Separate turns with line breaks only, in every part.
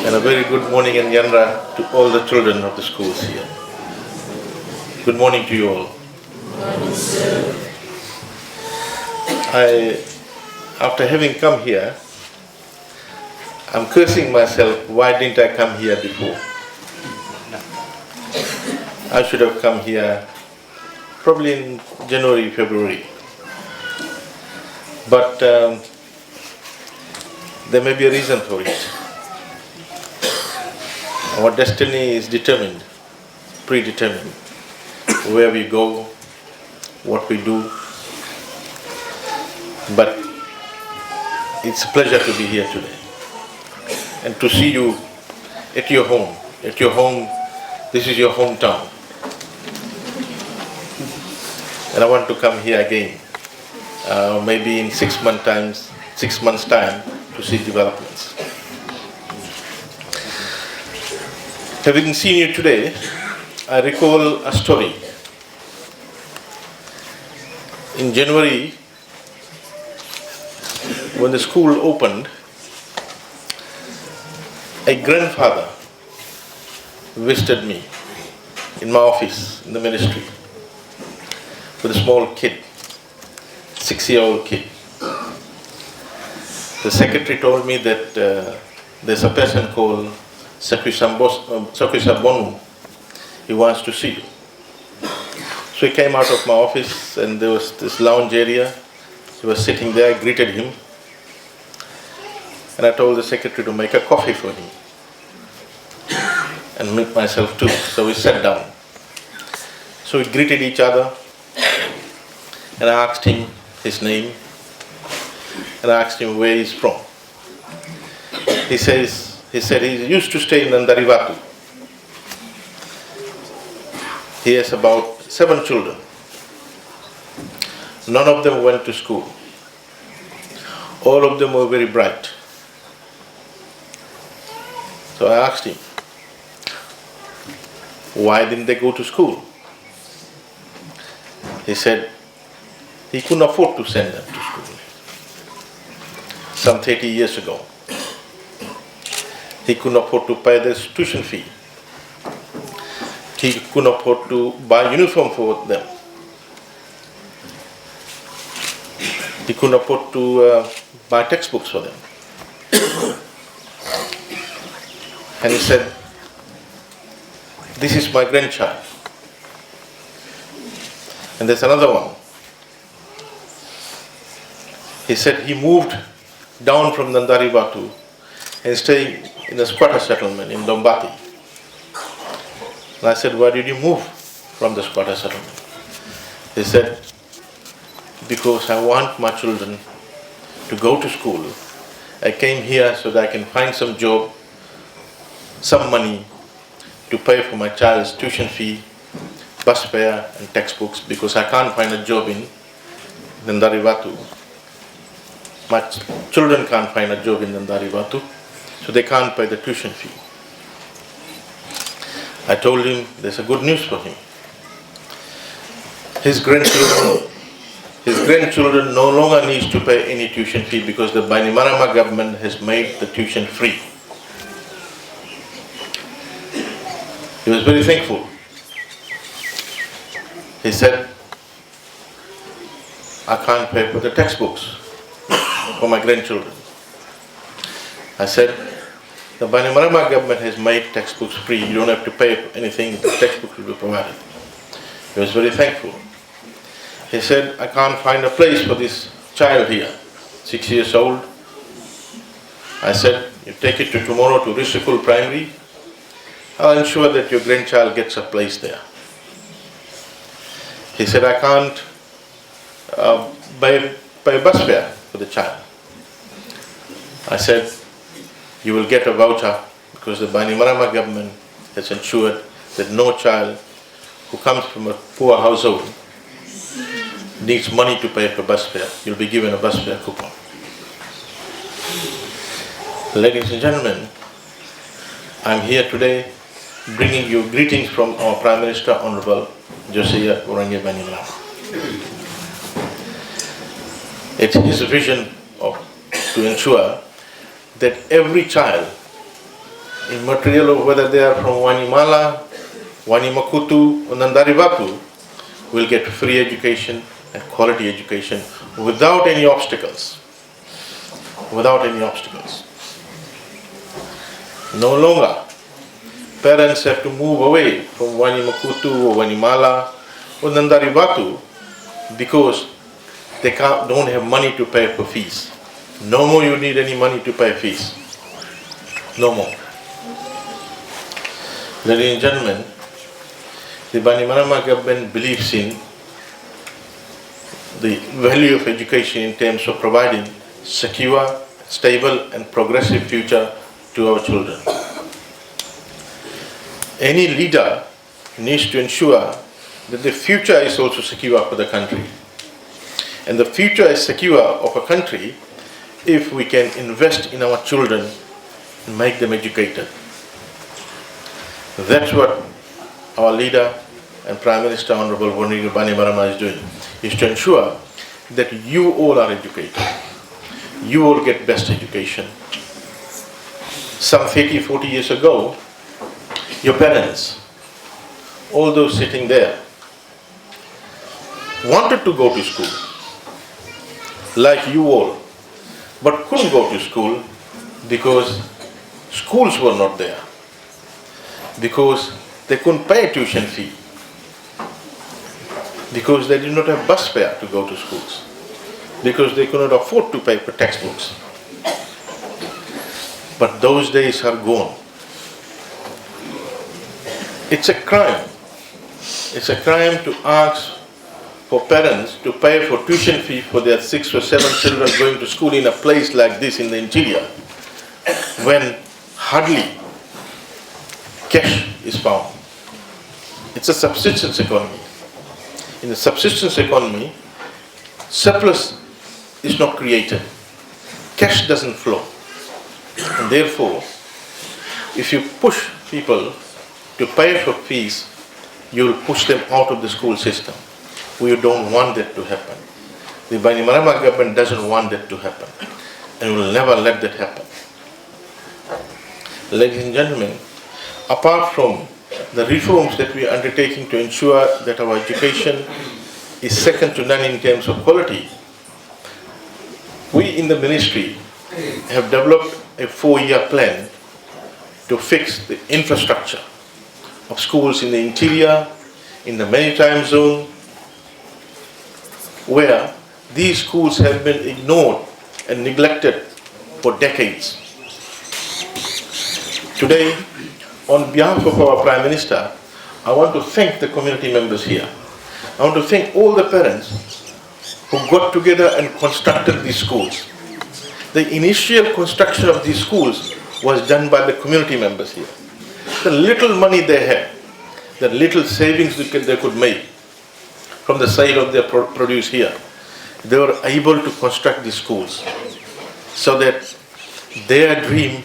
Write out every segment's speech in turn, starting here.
And a very good morning in Yanra to all the children of the schools here. Good morning to you all. After having come here, I'm cursing myself, why didn't I come here before? I should have come here probably in January, February. But there may be a reason for it. Our destiny is determined, predetermined. Where we go, what we do. But it's a pleasure to be here today and to see you at your home. At your home, this is your hometown. And I want to come here again, maybe in 6 months' time, to see developments. Having seen you today, I recall a story. In January, when the school opened, a grandfather visited me in my office in the ministry with a small kid, 6-year-old kid. The secretary told me that there's a person called Sakwisabonu. He wants to see you. So he came out of my office and there was this lounge area. He was sitting there, I greeted him. And I told the secretary to make a coffee for him. And make myself too. So we sat down. So we greeted each other. And I asked him his name. And I asked him where he's from. He said he used to stay in Nandarivatu. He has about 7 children. None of them went to school. All of them were very bright. So I asked him, why didn't they go to school? He said he couldn't afford to send them to school. Some 30 years ago. He couldn't afford to pay their tuition fee. He couldn't afford to buy uniform for them. He couldn't afford to buy textbooks for them. And he said, this is my grandchild. And there's another one. He said he moved down from Nandarivatu and stayed in a squatter settlement in Dombati. And I said, why did you move from the squatter settlement? He said, because I want my children to go to school. I came here so that I can find some job, some money to pay for my child's tuition fee, bus fare and textbooks, because I can't find a job in Nandarivatu. My children can't find a job in Nandarivatu, so they can't pay the tuition fee. I told him there's a good news for him. His grandchildren no longer need to pay any tuition fee because the Wainimala government has made the tuition free. He was very thankful. He said, I can't pay for the textbooks for my grandchildren. I said, the Wainimala government has made textbooks free. You don't have to pay for anything, the textbooks will be provided. He was very thankful. He said, I can't find a place for this child here, 6 years old. I said, you take it to tomorrow to Risukul Primary. I'll ensure that your grandchild gets a place there. He said, I can't buy bus fare for the child. I said, you will get a voucher because the Wainimala government has ensured that no child who comes from a poor household needs money to pay for bus fare. You'll be given a bus fare coupon. Ladies and gentlemen, I'm here today bringing you greetings from our Prime Minister, Honorable Josiah Orange Wainimala. It's his vision to ensure that every child immaterial of whether they are from Wainimala, Wainimakutu, or Nandaribatu, will get free education and quality education without any obstacles. Without any obstacles. No longer parents have to move away from Wainimakutu or Wainimala or Nandaribatu because they don't have money to pay for fees. No more you need any money to pay fees. No more. Ladies and gentlemen, the Wainimala government believes in the value of education in terms of providing secure, stable and progressive future to our children. Any leader needs to ensure that the future is also secure for the country. And the future is secure of a country if we can invest in our children and make them educated. That's what our leader and Prime Minister Honorable Wainimala is doing, is to ensure that you all are educated. You all get best education. Some 30, 40 years ago, your parents, all those sitting there, wanted to go to school, like you all, but couldn't go to school because schools were not there, because they couldn't pay a tuition fee, because they did not have bus fare to go to schools, because they could not afford to pay for textbooks. But those days are gone. It's a crime. It's a crime to ask for parents to pay for tuition fee for their 6 or 7 children going to school in a place like this in the interior, when hardly cash is found. It's a subsistence economy. In the subsistence economy, surplus is not created. Cash doesn't flow. And therefore, if you push people to pay for fees, you will push them out of the school system. We don't want that to happen. The Wainimala government doesn't want that to happen, and will never let that happen. Ladies and gentlemen, apart from the reforms that we are undertaking to ensure that our education is second to none in terms of quality, we in the ministry have developed a 4-year plan to fix the infrastructure of schools in the interior, in the maritime zone, where these schools have been ignored and neglected for decades. Today, on behalf of our Prime Minister, I want to thank the community members here. I want to thank all the parents who got together and constructed these schools. The initial construction of these schools was done by the community members here. The little money they had, the little savings they could make from the sale of their produce here, they were able to construct these schools so that their dream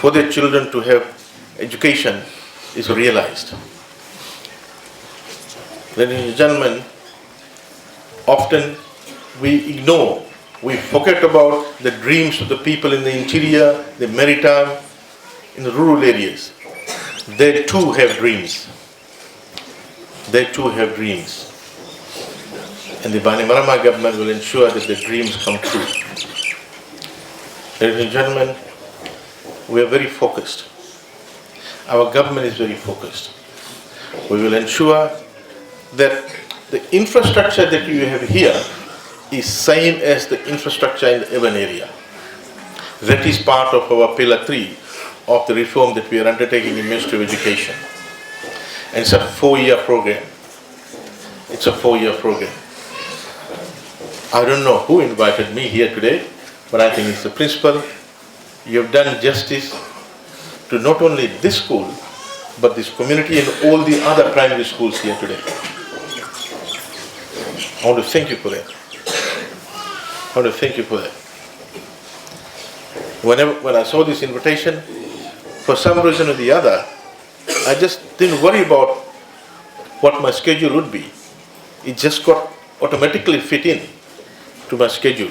for their children to have education is realized. Ladies and gentlemen, often we ignore, we forget about the dreams of the people in the interior, the maritime, in the rural areas. They too have dreams. They too have dreams. And the Wainimala government will ensure that the dreams come true. Ladies and gentlemen, we are very focused. Our government is very focused. We will ensure that the infrastructure that you have here is same as the infrastructure in the urban area. That is part of our pillar 3 of the reform that we are undertaking in Ministry of Education. And it's a 4-year program. It's a 4-year program. I don't know who invited me here today, but I think it's the principal. You have done justice to not only this school, but this community and all the other primary schools here today. I want to thank you for that. I want to thank you for that. When I saw this invitation, for some reason or the other, I just didn't worry about what my schedule would be. It just got automatically fit in to my schedule.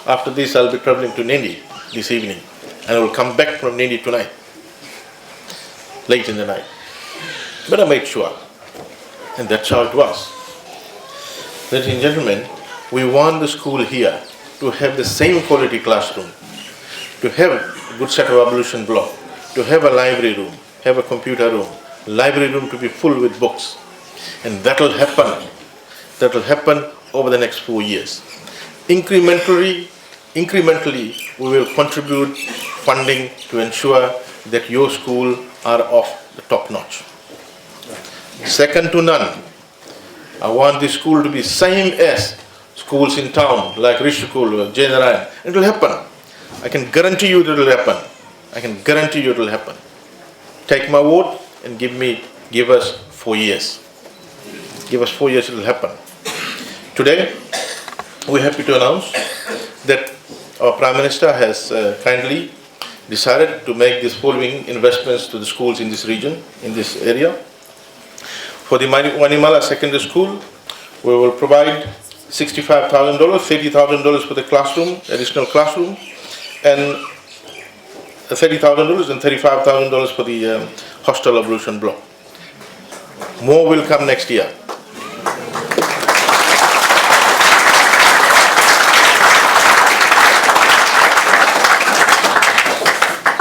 After this, I'll be traveling to Nindi this evening. and I will come back from Nindi tonight, late in the night. But I made sure, and that's how it was. Ladies and gentlemen, we want the school here to have the same quality classroom, to have a good set of ablution block, to have a library room, have a computer room, library room to be full with books. And that will happen. That will happen over the next 4 years. Incrementally, we will contribute funding to ensure that your school are of the top notch. Second to none, I want this school to be same as schools in town like Rishikul or Jainarayan. It will happen. I can guarantee you it will happen. I can guarantee you it will happen. Take my vote and give us 4 years. Give us 4 years, it will happen. Today, we're happy to announce that our Prime Minister has kindly decided to make these following investments to the schools in this region, in this area. For the Wainimala Secondary School, we will provide $65,000, $30,000 for the classroom, additional classroom, and $30,000 and $35,000 for the hostel ablution block. More will come next year.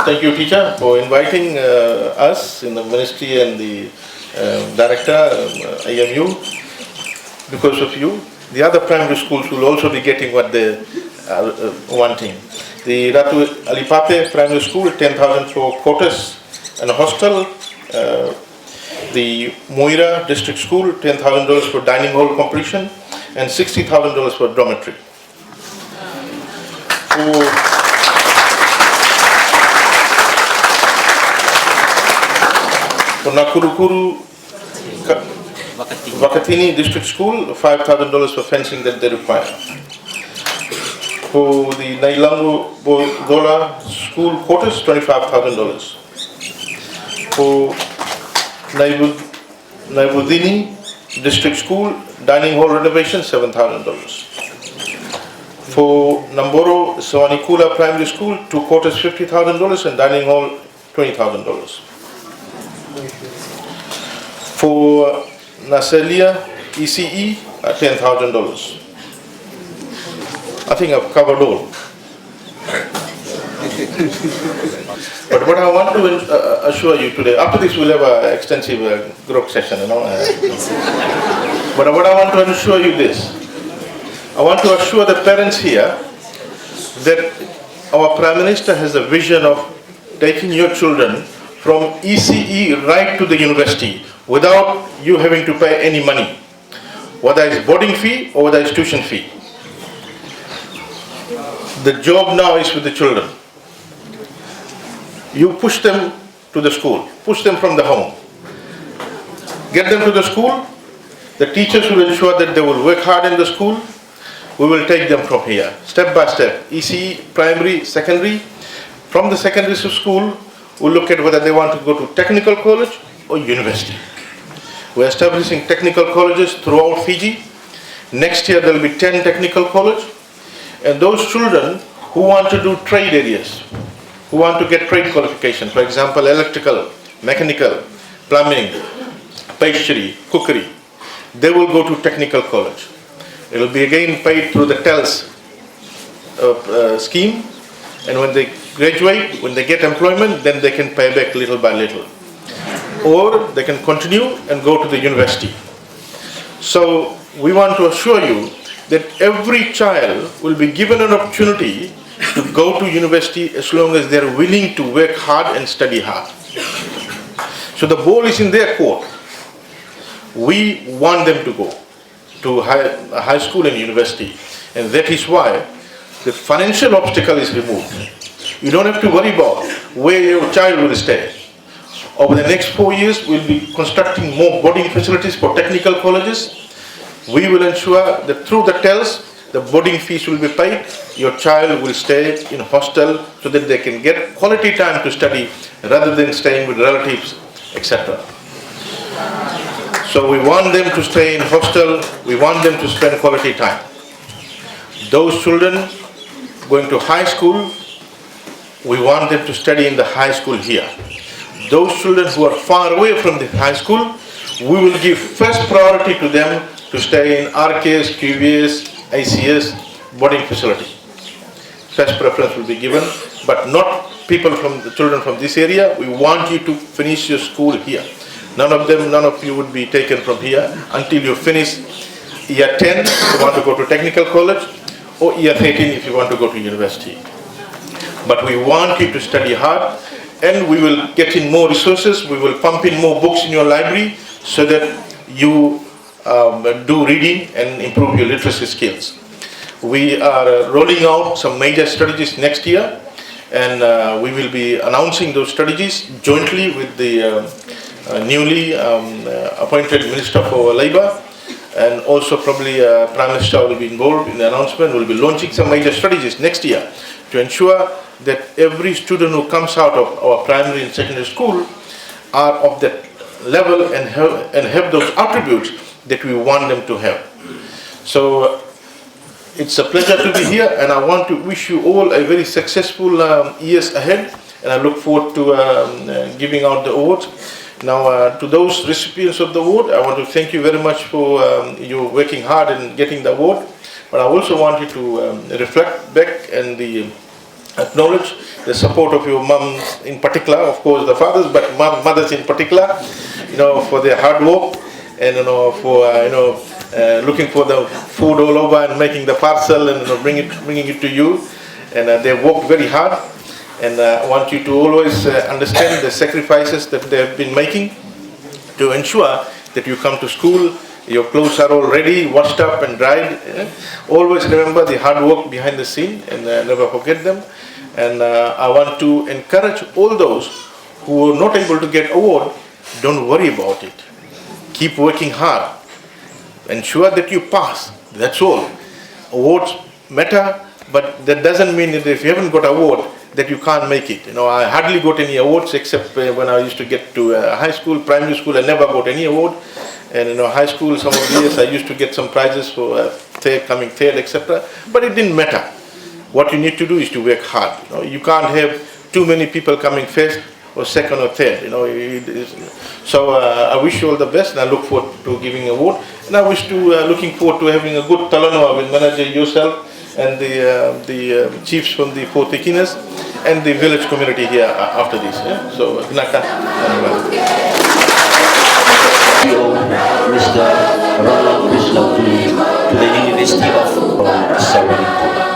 Thank you, teacher, for inviting us in the ministry and the director, IMU. Because of you, the other primary schools will also be getting what they are wanting. The Ratu Alipape Primary School, 10,000 for quarters and a hostel. The Moira District School, $10,000 for dining hall completion and $60,000 for dormitory. For Nakurukuru Wakatini District School, $5,000 for fencing that they require. For the Nailangu Dola School quarters, $25,000. For Naibudini District School dining hall renovation, $7,000. For Namboro Sawanikula Primary School, 2 quarters, $50,000 and dining hall, $20,000. For Naselia ECE, $10,000. I think I've covered all. But what I want to assure you today, after this we'll have an extensive group session, But what I want to assure you this, I want to assure the parents here that our Prime Minister has a vision of taking your children from ECE right to the university without you having to pay any money, whether it's boarding fee or whether it's tuition fee. The job now is with the children. You push them to the school, push them from the home. Get them to the school, the teachers will ensure that they will work hard in the school. We will take them from here, step by step, ECE, primary, secondary. From the secondary school, we'll look at whether they want to go to technical college or university. We're establishing technical colleges throughout Fiji. Next year there will be 10 technical colleges. And those children who want to do trade areas, who want to get trade qualification, for example, electrical, mechanical, plumbing, pastry, cookery, they will go to technical college. It will be again paid through the TELS scheme, and when they graduate, when they get employment, then they can pay back little by little. Or they can continue and go to the university. So we want to assure you that every child will be given an opportunity to go to university as long as they are willing to work hard and study hard. So the ball is in their court. We want them to go to high school and university, and that is why the financial obstacle is removed. You don't have to worry about where your child will stay. Over the next 4 years, we'll be constructing more boarding facilities for technical colleges. We will ensure that through the TELS, the boarding fees will be paid. Your child will stay in hostel so that they can get quality time to study rather than staying with relatives, etc. So we want them to stay in hostel. We want them to spend quality time. Those children going to high school, we want them to study in the high school here. Those children who are far away from the high school, we will give first priority to them to stay in RKS, QVS, ICS boarding facility. First preference will be given, but not people from the children from this area. We want you to finish your school here. None of you would be taken from here until you finish year 10 if you want to go to technical college, or year 13 if you want to go to university. But we want you to study hard, and we will get in more resources. We will pump in more books in your library so that you do reading and improve your literacy skills. We are rolling out some major strategies next year, and we will be announcing those strategies jointly with the newly appointed Minister for Labour, and also probably Prime Minister will be involved in the announcement. We'll be launching some major strategies next year to ensure that every student who comes out of our primary and secondary school are of that level and have those attributes that we want them to have. So it's a pleasure to be here, and I want to wish you all a very successful years ahead, and I look forward to giving out the awards. Now, to those recipients of the award, I want to thank you very much for you working hard and getting the award. But I also want you to reflect back and acknowledge the support of your moms in particular, of course the fathers, but mothers in particular, for their hard work, and for looking for the food all over and making the parcel and bringing it to you, and they worked very hard. And I want you to always understand the sacrifices that they have been making to ensure that you come to school, your clothes are all ready, washed up and dried. Always remember the hard work behind the scene, and never forget them. And I want to encourage all those who are not able to get award, don't worry about it. Keep working hard. Ensure that you pass. That's all. Awards matter, but that doesn't mean that if you haven't got award, that you can't make it. I hardly got any awards except when I used to get to high school, primary school. I never got any award, and high school, some of the years I used to get some prizes for coming third, etc. But it didn't matter. What you need to do is to work hard. You can't have too many people coming first or second or third. So I wish you all the best, and I look forward to giving award. And I wish looking forward to having a good talanoa with manager yourself and the chiefs from the Four Thikinas and the village community here after this. So, Gnaka.
Mr. Ronald Wislam to the University of Sarawak.